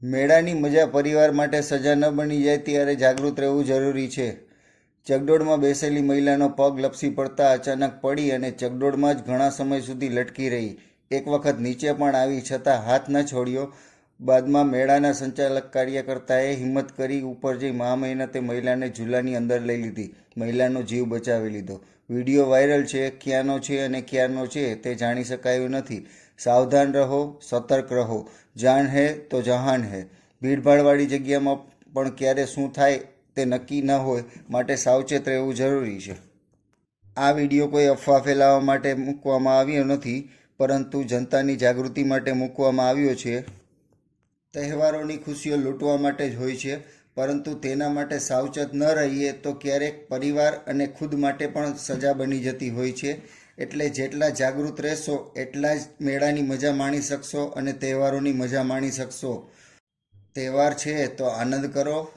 મેળાની મજા પરિવાર માટે સજા ન બની જાય ત્યારે જાગૃત રહેવું જરૂરી છે. ચકડોળમાં બેસેલી મહિલાનો પગ લપસી પડતા અચાનક પડી અને ચકડોળમાં જ ઘણા સમય સુધી લટકી રહી. એક વખત નીચે પણ આવી છતાં હાથ ન છોડ્યો. બાદમાં મેળાના સંચાલક કાર્યકર્તાએ હિંમત કરી ઉપર જઈ મહામહેનતે મહિલાને ઝૂલાની અંદર લઈ લીધી. મહિલાનો જીવ બચાવી લીધો. વિડીયો વાયરલ છે. ક્યાંનો છે અને ક્યારનો છે તે જાણી શકાયું નથી. સાવધાન રહો, સતર્ક રહો. જાન હે તો જહાન હે. ભીડભાડવાળી જગ્યામાં પણ ક્યારે શું થાય તે નક્કી ન હોય, માટે સાવચેત રહેવું જરૂરી છે. આ વિડીયો કોઈ અફવા ફેલાવવા માટે મૂકવામાં આવ્યો નથી, પરંતુ જનતાની જાગૃતિ માટે મૂકવામાં આવ્યો છે. તહેવારોની ખુશીઓ લૂંટવા માટે જ હોય છે, પરંતુ તેના માટે સાવચેત ન રહીએ તો ક્યારેક પરિવાર અને ખુદ માટે પણ સજા બની જતી હોય છે. એટલે જેટલા જાગૃત રહેશો એટલા જ મેળાની મજા માણી શકશો અને તહેવારોની મજા માણી શકશો. તહેવાર છે તો આનંદ કરો.